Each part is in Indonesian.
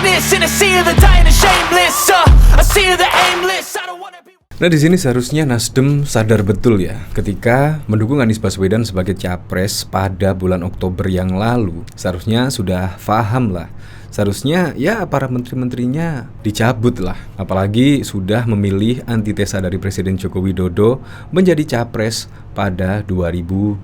greatness in a sea of the dying and shameless, a sea of the aimless. I don't wanna be. Nah, di sini seharusnya Nasdem sadar betul ya ketika mendukung Anies Baswedan sebagai capres pada bulan Oktober yang lalu. Seharusnya sudah paham lah. Seharusnya ya para menteri-menterinya dicabut lah. Apalagi sudah memilih antitesa dari Presiden Joko Widodo menjadi capres pada 2024.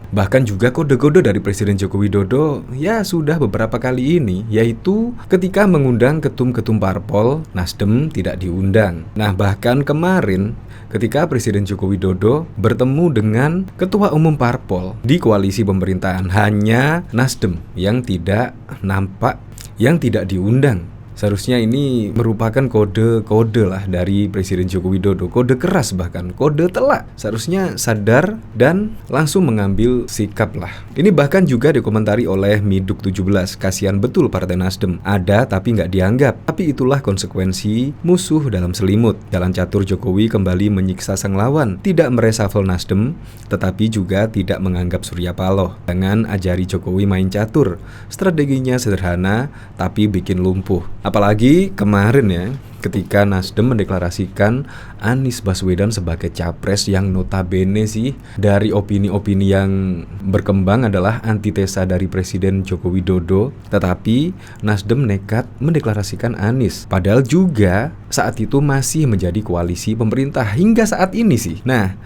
Bahkan juga kode-kode dari Presiden Joko Widodo ya sudah beberapa kali ini, yaitu ketika mengundang ketum-ketum parpol, Nasdem tidak diundang. Nah, bahkan kemarin ketika Presiden Joko Widodo bertemu dengan ketua umum parpol di koalisi pemerintahan, hanya Nasdem yang tidak nampak, yang tidak diundang. Seharusnya ini merupakan kode-kode lah dari Presiden Joko Widodo, kode keras bahkan, kode telak. Seharusnya sadar dan langsung mengambil sikap lah. Ini bahkan juga dikomentari oleh Miduk 17, kasihan betul Partai Nasdem, ada tapi nggak dianggap. Tapi itulah konsekuensi musuh dalam selimut. Jalan catur Jokowi kembali menyiksa sang lawan, tidak meresafel Nasdem, tetapi juga tidak menganggap Surya Paloh. Dengan ajari Jokowi main catur, strateginya sederhana tapi bikin lumpuh. Apalagi kemarin ya, ketika Nasdem mendeklarasikan Anies Baswedan sebagai capres yang notabene sih dari opini-opini yang berkembang adalah antitesa dari Presiden Joko Widodo, tetapi Nasdem nekat mendeklarasikan Anies. Padahal juga saat itu masih menjadi koalisi pemerintah hingga saat ini sih. Nah,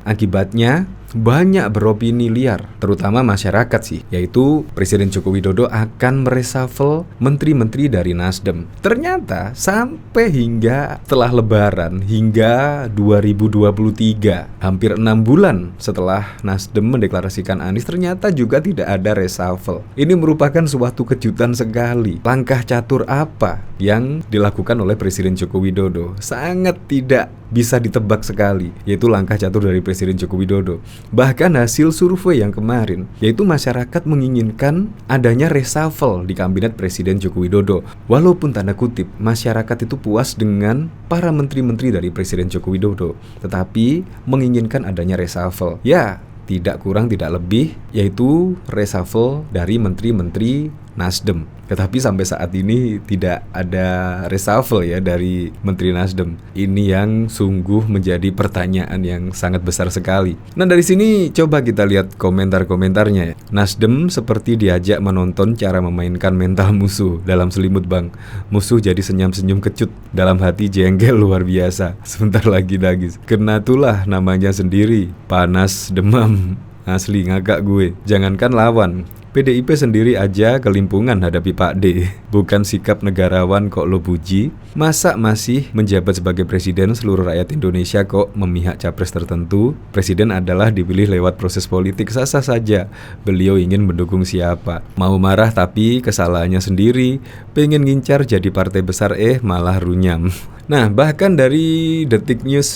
akibatnya banyak beropini liar, terutama masyarakat sih, yaitu Presiden Joko Widodo akan meresafel menteri-menteri dari Nasdem. Ternyata sampai hingga setelah Lebaran, hingga 2023, hampir 6 bulan setelah Nasdem mendeklarasikan Anies, ternyata juga tidak ada reshuffle. Ini merupakan suatu kejutan sekali. Langkah catur apa yang dilakukan oleh Presiden Joko Widodo? Sangat tidak bisa ditebak sekali, yaitu langkah catur dari Presiden Joko Widodo. Bahkan hasil survei yang kemarin, yaitu masyarakat menginginkan adanya reshuffle di kabinet Presiden Joko Widodo. Walaupun tanda kutip masyarakat itu puas dengan para menteri-menteri dari Presiden Joko Widodo, tetapi menginginkan adanya reshuffle. Ya, tidak kurang tidak lebih, yaitu reshuffle dari menteri-menteri Nasdem. Tetapi sampai saat ini tidak ada reshuffle ya dari Menteri Nasdem. Ini yang sungguh menjadi pertanyaan yang sangat besar sekali. Nah, dari sini coba kita lihat komentar-komentarnya ya. Nasdem seperti diajak menonton cara memainkan mental musuh dalam selimut bang. Musuh jadi senyum-senyum kecut, dalam hati jengkel luar biasa. Sebentar lagi nangis. Kena tulah namanya sendiri, panas demam. Asli ngagak gue. Jangankan lawan, PDIP sendiri aja kelimpungan hadapi Pak D. Bukan sikap negarawan kok lo puji. Masa masih menjabat sebagai presiden seluruh rakyat Indonesia kok memihak capres tertentu? Presiden adalah dipilih lewat proses politik, sah-sah saja beliau ingin mendukung siapa. Mau marah tapi kesalahannya sendiri. Pengen ngincar jadi partai besar malah runyam. Nah, bahkan dari Detik News,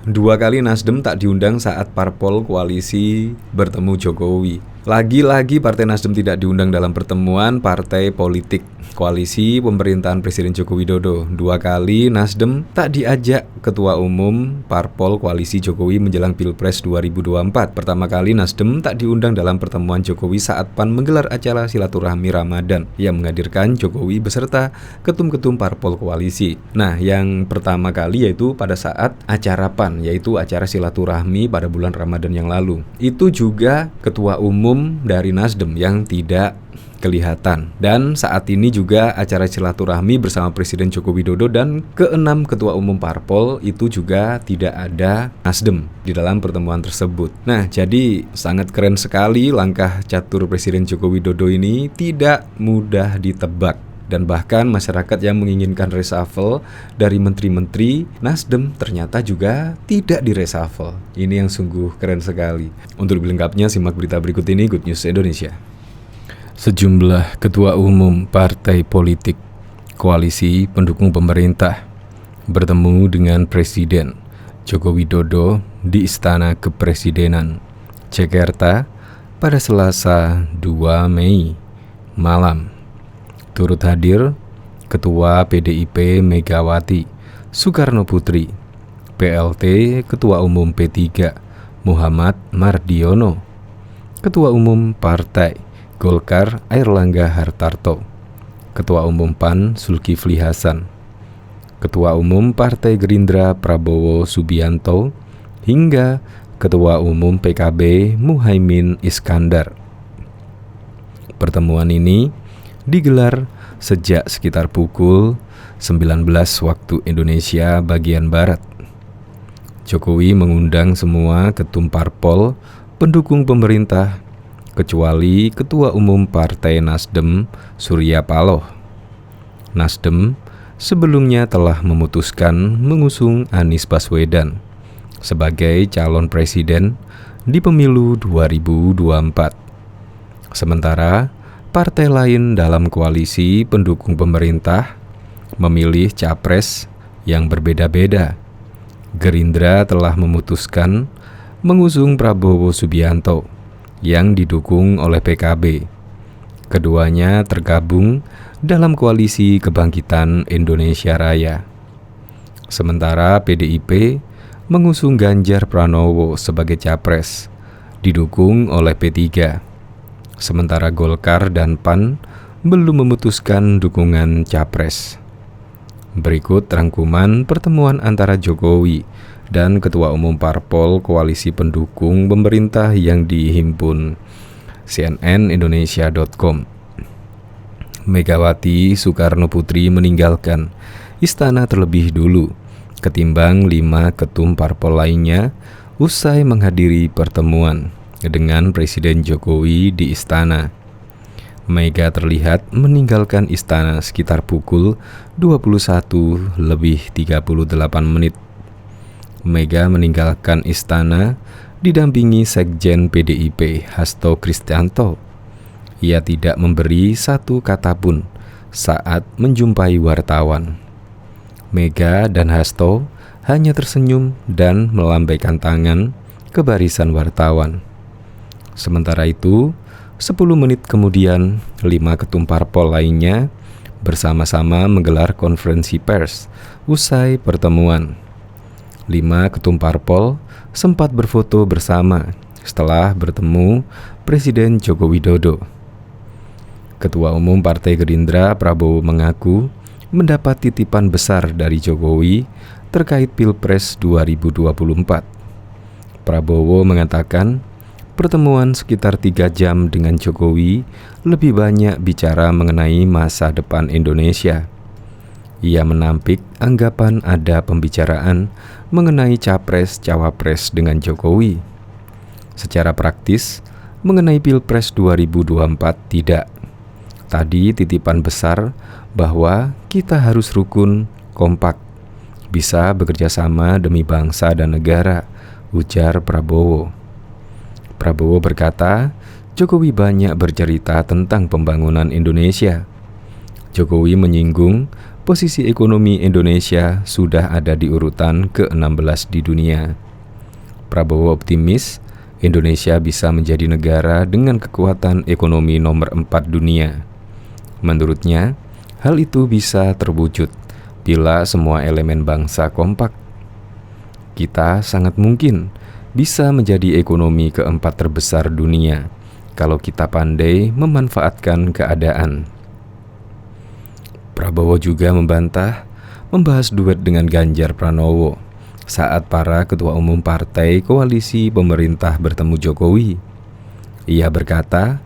2 kali Nasdem tak diundang saat parpol koalisi bertemu Jokowi. Lagi-lagi Partai Nasdem tidak diundang dalam pertemuan partai politik koalisi pemerintahan Presiden Joko Widodo. 2 kali Nasdem tak diajak ketua umum parpol koalisi Jokowi menjelang Pilpres 2024. Pertama kali Nasdem tak diundang dalam pertemuan Jokowi saat PAN menggelar acara silaturahmi Ramadan yang menghadirkan Jokowi beserta ketum-ketum parpol koalisi. Nah, yang pertama kali yaitu pada saat acara PAN, yaitu acara silaturahmi pada bulan Ramadan yang lalu. Itu juga ketua umum dari Nasdem yang tidak kelihatan. Dan saat ini juga acara silaturahmi bersama Presiden Joko Widodo dan ke-6 ketua umum parpol itu juga tidak ada Nasdem di dalam pertemuan tersebut. Nah, jadi sangat keren sekali langkah catur Presiden Joko Widodo ini, tidak mudah ditebak. Dan bahkan masyarakat yang menginginkan reshuffle dari menteri-menteri Nasdem ternyata juga tidak direshuffle. Ini yang sungguh keren sekali. Untuk lebih lengkapnya simak berita berikut ini, Good News Indonesia. Sejumlah ketua umum partai politik koalisi pendukung pemerintah bertemu dengan Presiden Joko Widodo di Istana Kepresidenan Jakarta pada Selasa 2 Mei malam. Turut hadir Ketua PDIP Megawati Soekarno Putri, PLT Ketua Umum P3 Muhammad Mardiono, Ketua Umum Partai Golkar Airlangga Hartarto, Ketua Umum PAN Zulkifli Hasan, Ketua Umum Partai Gerindra Prabowo Subianto, hingga Ketua Umum PKB Muhaimin Iskandar. Pertemuan ini digelar sejak sekitar pukul 19 waktu Indonesia bagian Barat. Jokowi mengundang semua ketum parpol pendukung pemerintah kecuali Ketua Umum Partai Nasdem Surya Paloh. Nasdem sebelumnya telah memutuskan mengusung Anies Baswedan sebagai calon presiden di pemilu 2024. Sementara partai lain dalam koalisi pendukung pemerintah memilih capres yang berbeda-beda. Gerindra telah memutuskan mengusung Prabowo Subianto yang didukung oleh PKB. Keduanya tergabung dalam koalisi Kebangkitan Indonesia Raya. Sementara PDIP mengusung Ganjar Pranowo sebagai capres, didukung oleh P3. Sementara Golkar dan PAN belum memutuskan dukungan capres. Berikut rangkuman pertemuan antara Jokowi dan Ketua Umum Parpol Koalisi Pendukung Pemerintah yang dihimpun cnnindonesia.com. Megawati Soekarno Putri meninggalkan istana terlebih dulu ketimbang 5 ketum parpol lainnya usai menghadiri pertemuan dengan Presiden Jokowi di istana. Mega terlihat meninggalkan istana sekitar pukul 21:38. Mega meninggalkan istana didampingi Sekjen PDIP Hasto Kristianto. Ia tidak memberi satu kata pun saat menjumpai wartawan. Mega dan Hasto hanya tersenyum dan melambaikan tangan ke barisan wartawan. Sementara itu, 10 menit kemudian, 5 ketum parpol lainnya bersama-sama menggelar konferensi pers usai pertemuan. 5 ketum parpol sempat berfoto bersama setelah bertemu Presiden Joko Widodo. Ketua Umum Partai Gerindra Prabowo mengaku mendapat titipan besar dari Jokowi terkait Pilpres 2024. Prabowo mengatakan pertemuan sekitar 3 jam dengan Jokowi lebih banyak bicara mengenai masa depan Indonesia. Ia menampik anggapan ada pembicaraan mengenai capres-cawapres dengan Jokowi. Secara praktis, mengenai Pilpres 2024 tidak. Tadi titipan besar bahwa kita harus rukun, kompak, bisa bekerja sama demi bangsa dan negara, ujar Prabowo. Prabowo berkata, Jokowi banyak bercerita tentang pembangunan Indonesia. Jokowi menyinggung posisi ekonomi Indonesia sudah ada di urutan ke-16 di dunia. Prabowo optimis Indonesia bisa menjadi negara dengan kekuatan ekonomi nomor 4 dunia. Menurutnya, hal itu bisa terwujud bila semua elemen bangsa kompak. Kita sangat mungkin bisa menjadi ekonomi keempat terbesar dunia kalau kita pandai memanfaatkan keadaan. Prabowo juga membahas duet dengan Ganjar Pranowo saat para ketua umum partai koalisi pemerintah bertemu Jokowi. Ia berkata,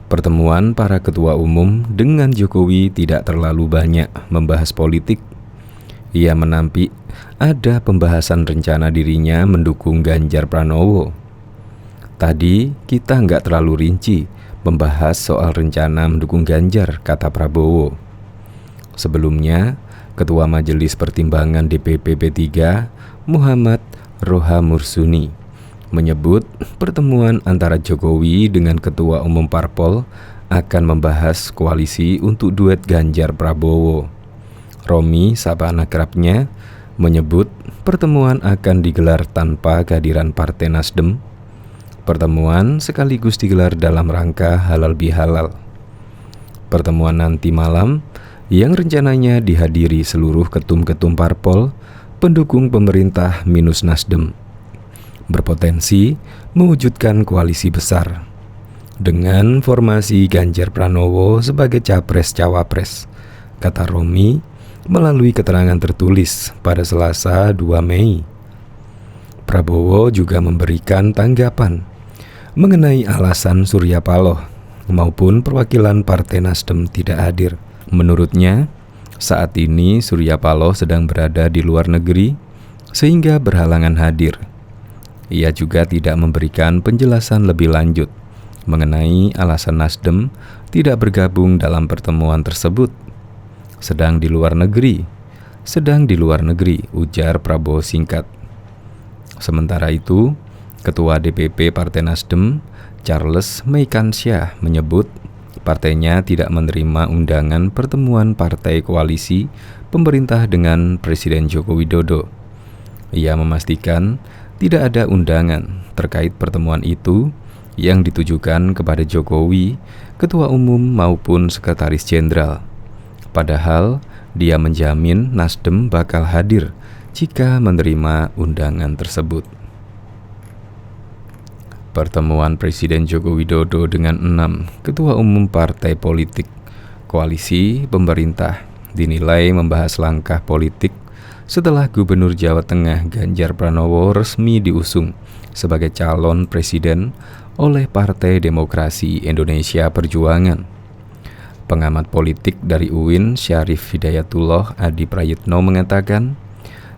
pertemuan para ketua umum dengan Jokowi tidak terlalu banyak membahas politik. Ia menampik ada pembahasan rencana dirinya mendukung Ganjar Pranowo. Tadi kita nggak terlalu rinci membahas soal rencana mendukung Ganjar, kata Prabowo. Sebelumnya, Ketua Majelis Pertimbangan DPP P3 Muhammad Roha Mursuni menyebut pertemuan antara Jokowi dengan Ketua Umum Parpol akan membahas koalisi untuk duet Ganjar Prabowo. Romi, sapa anak kerapnya, menyebut pertemuan akan digelar tanpa kehadiran Partai Nasdem. Pertemuan sekaligus digelar dalam rangka halal bihalal. Pertemuan nanti malam yang rencananya dihadiri seluruh ketum-ketum parpol pendukung pemerintah minus Nasdem berpotensi mewujudkan koalisi besar dengan formasi Ganjar Pranowo sebagai capres-cawapres kata Romi melalui keterangan tertulis pada Selasa 2 Mei. Prabowo juga memberikan tanggapan mengenai alasan Surya Paloh maupun perwakilan Partai Nasdem tidak hadir. Menurutnya, saat ini Surya Paloh sedang berada di luar negeri sehingga berhalangan hadir. Ia juga tidak memberikan penjelasan lebih lanjut mengenai alasan Nasdem tidak bergabung dalam pertemuan tersebut. Sedang di luar negeri, ujar Prabowo singkat. Sementara itu, Ketua DPP Partai Nasdem, Charles Meikansyah, menyebut partainya tidak menerima undangan pertemuan partai koalisi pemerintah dengan Presiden Joko Widodo. Ia memastikan tidak ada undangan terkait pertemuan itu yang ditujukan kepada Jokowi, Ketua Umum maupun Sekretaris Jenderal. Padahal dia menjamin Nasdem bakal hadir jika menerima undangan tersebut. Pertemuan Presiden Joko Widodo dengan 6 ketua umum partai politik koalisi pemerintah dinilai membahas langkah politik setelah Gubernur Jawa Tengah Ganjar Pranowo resmi diusung sebagai calon presiden oleh Partai Demokrasi Indonesia Perjuangan. Pengamat politik dari UIN Syarif Hidayatullah Adi Prayitno mengatakan,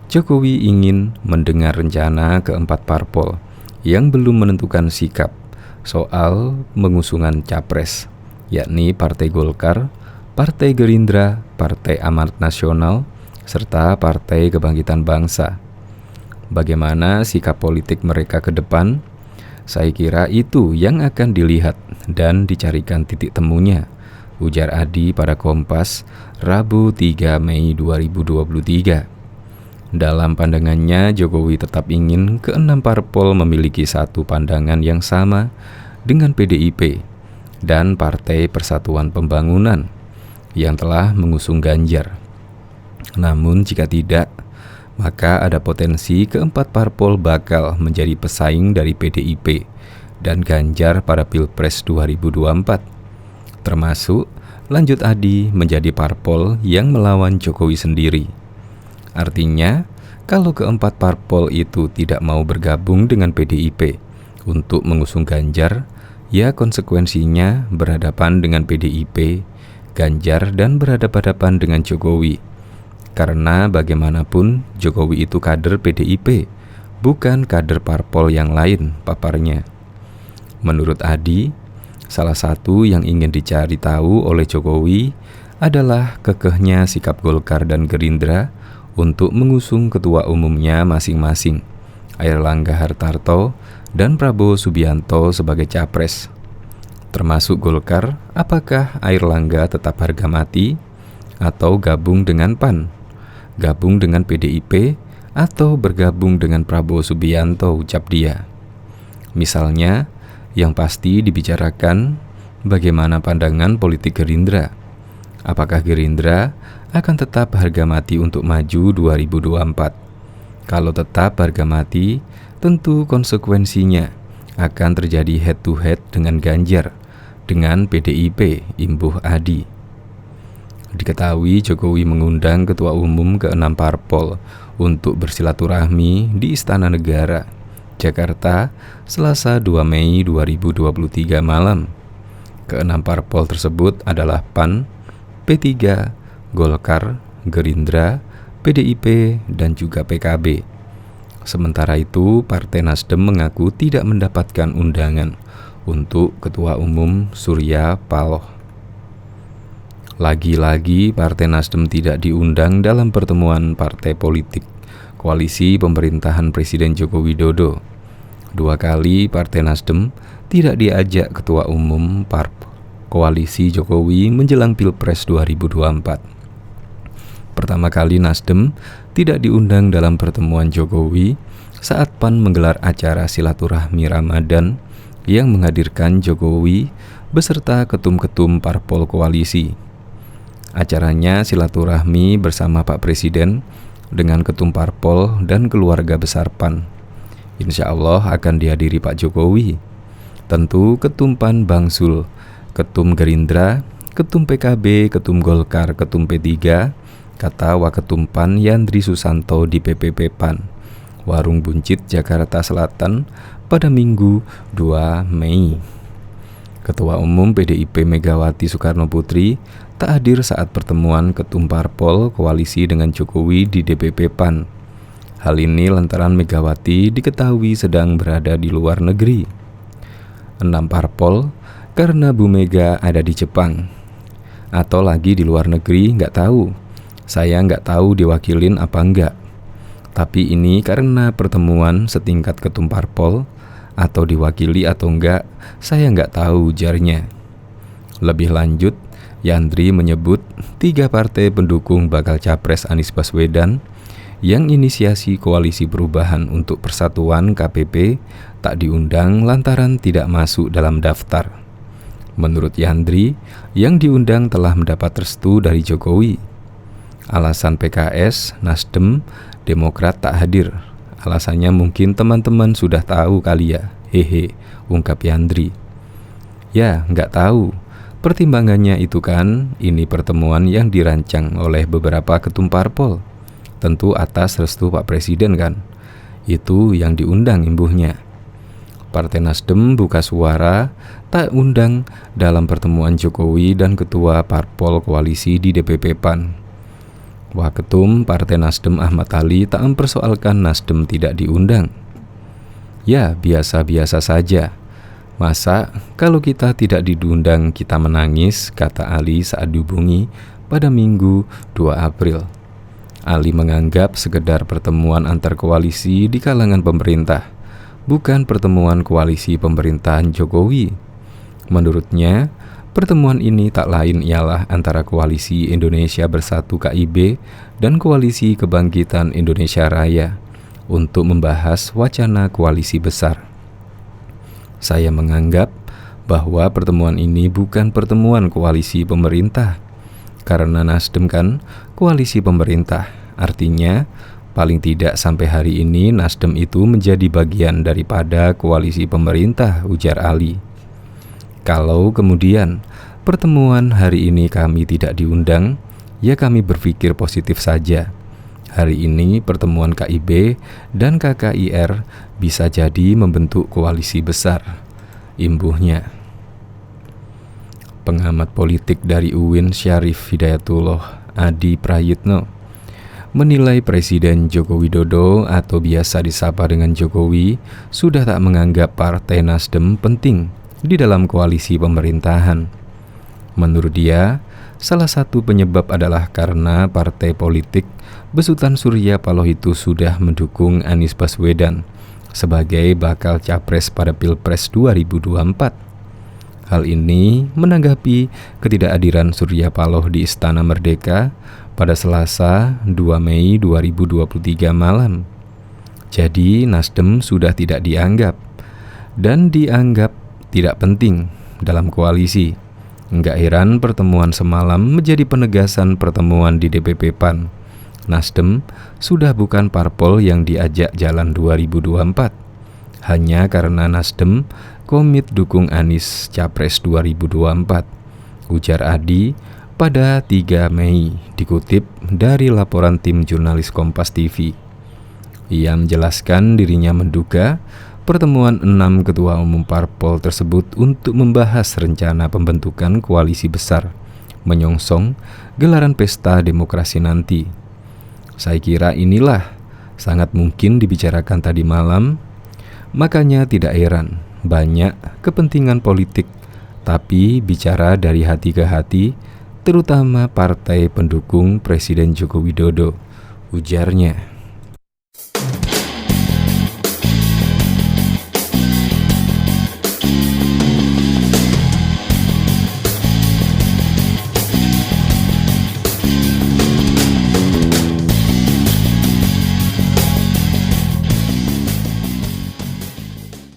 Jokowi ingin mendengar rencana keempat parpol yang belum menentukan sikap soal pengusungan capres, yakni Partai Golkar, Partai Gerindra, Partai Amanat Nasional, serta Partai Kebangkitan Bangsa. Bagaimana sikap politik mereka ke depan? Saya kira itu yang akan dilihat dan dicarikan titik temunya, ujar Adi pada Kompas, Rabu 3 Mei 2023. Dalam pandangannya, Jokowi tetap ingin keenam parpol memiliki satu pandangan yang sama dengan PDIP dan Partai Persatuan Pembangunan yang telah mengusung Ganjar. Namun jika tidak, maka ada potensi keempat parpol bakal menjadi pesaing dari PDIP dan Ganjar pada Pilpres 2024. Termasuk, lanjut Adi, menjadi parpol yang melawan Jokowi sendiri. Artinya, kalau keempat parpol itu tidak mau bergabung dengan PDIP untuk mengusung Ganjar, ya konsekuensinya berhadapan dengan PDIP, Ganjar, dan berhadapan-hadapan dengan Jokowi. Karena bagaimanapun Jokowi itu kader PDIP, bukan kader parpol yang lain, paparnya. Menurut Adi, salah satu yang ingin dicari tahu oleh Jokowi adalah kekehnya sikap Golkar dan Gerindra untuk mengusung ketua umumnya masing-masing, Airlangga Hartarto dan Prabowo Subianto sebagai capres. Termasuk Golkar, apakah Airlangga tetap harga mati atau gabung dengan PAN? Gabung dengan PDIP atau bergabung dengan Prabowo Subianto, ucap dia. Misalnya, yang pasti dibicarakan bagaimana pandangan politik Gerindra. Apakah Gerindra akan tetap harga mati untuk maju 2024? Kalau tetap harga mati, tentu konsekuensinya akan terjadi head to head dengan Ganjar, dengan PDIP, imbuh Adi. Diketahui Jokowi mengundang ketua umum ke-6 parpol untuk bersilaturahmi di Istana Negara, Jakarta, Selasa 2 Mei 2023 malam. Ke-6 parpol tersebut adalah PAN, P3, Golkar, Gerindra, PDIP, dan juga PKB. Sementara itu, Partai Nasdem mengaku tidak mendapatkan undangan untuk Ketua Umum Surya Paloh. Lagi-lagi Partai Nasdem tidak diundang dalam pertemuan partai politik koalisi pemerintahan Presiden Joko Widodo. 2 kali Partai Nasdem tidak diajak Ketua Umum koalisi Jokowi menjelang Pilpres 2024. Pertama kali Nasdem tidak diundang dalam pertemuan Jokowi saat PAN menggelar acara silaturahmi Ramadan yang menghadirkan Jokowi beserta ketum-ketum parpol koalisi. Acaranya silaturahmi bersama Pak Presiden dengan ketum parpol dan keluarga besar PAN. Insya Allah akan dihadiri Pak Jokowi. Tentu ketum PAN Bangsul, ketum Gerindra, Ketum PKB, Ketum Golkar, Ketum P3, kata Waketum PAN Yandri Susanto di PPP PAN, Warung Buncit, Jakarta Selatan pada Minggu 2 Mei. Ketua Umum PDIP Megawati Soekarnoputri tak hadir saat pertemuan Ketum Parpol koalisi dengan Jokowi di DPP PAN. Hal ini lantaran Megawati diketahui sedang berada di luar negeri. 6 parpol karena Bu Mega ada di Jepang atau lagi di luar negeri, nggak tahu. Saya nggak tahu diwakilin apa enggak. Tapi ini karena pertemuan setingkat ketum parpol atau diwakili atau enggak, saya nggak tahu, ujarnya. Lebih lanjut, Yandri menyebut 3 partai pendukung bakal capres Anies Baswedan yang inisiasi Koalisi Perubahan untuk Persatuan KPP tak diundang lantaran tidak masuk dalam daftar. Menurut Yandri, yang diundang telah mendapat restu dari Jokowi. Alasan PKS, Nasdem, Demokrat tak hadir. Alasannya mungkin teman-teman sudah tahu kali ya, hehe, ungkap Yandri. Ya, nggak tahu. Pertimbangannya itu kan, ini pertemuan yang dirancang oleh beberapa ketum parpol. Tentu atas restu Pak Presiden kan. Itu yang diundang imbuhnya. Partai Nasdem buka suara tak undang dalam pertemuan Jokowi dan ketua parpol koalisi di DPP PAN. Waketum Partai Nasdem Ahmad Ali tak mempersoalkan Nasdem tidak diundang. Ya, biasa-biasa saja. Masa kalau kita tidak diundang kita menangis, kata Ali saat dihubungi pada Minggu 2 April. Ali menganggap sekedar pertemuan antar koalisi di kalangan pemerintah, bukan pertemuan koalisi pemerintahan Jokowi. Menurutnya, pertemuan ini tak lain ialah antara Koalisi Indonesia Bersatu KIB dan Koalisi Kebangkitan Indonesia Raya untuk membahas wacana koalisi besar. Saya menganggap bahwa pertemuan ini bukan pertemuan koalisi pemerintah, karena Nasdem kan koalisi pemerintah. Artinya, paling tidak sampai hari ini Nasdem itu menjadi bagian daripada koalisi pemerintah, ujar Ali. Kalau kemudian pertemuan hari ini kami tidak diundang, ya kami berpikir positif saja. Hari ini pertemuan KIB dan KKIR bisa jadi membentuk koalisi besar, imbuhnya. Pengamat politik dari UIN Syarif Hidayatullah Adi Prayitno menilai Presiden Joko Widodo atau biasa disapa dengan Jokowi sudah tak menganggap Partai Nasdem penting di dalam koalisi pemerintahan. Menurut dia, salah satu penyebab adalah karena partai politik besutan Surya Paloh itu sudah mendukung Anies Baswedan sebagai bakal capres pada Pilpres 2024. Hal ini menanggapi ketidakhadiran Surya Paloh di Istana Merdeka pada Selasa 2 Mei 2023 malam. Jadi Nasdem sudah tidak dianggap dan dianggap tidak penting dalam koalisi. Enggak heran pertemuan semalam menjadi penegasan pertemuan di DPP PAN. Nasdem sudah bukan parpol yang diajak jalan 2024. Hanya karena Nasdem komit dukung Anies Capres 2024, ujar Adi pada 3 Mei dikutip dari laporan tim jurnalis Kompas TV. Ia menjelaskan dirinya menduga pertemuan 6 ketua umum parpol tersebut untuk membahas rencana pembentukan koalisi besar menyongsong gelaran pesta demokrasi nanti. Saya kira inilah sangat mungkin dibicarakan tadi malam, makanya tidak heran banyak kepentingan politik, tapi bicara dari hati ke hati, terutama partai pendukung Presiden Joko Widodo, ujarnya.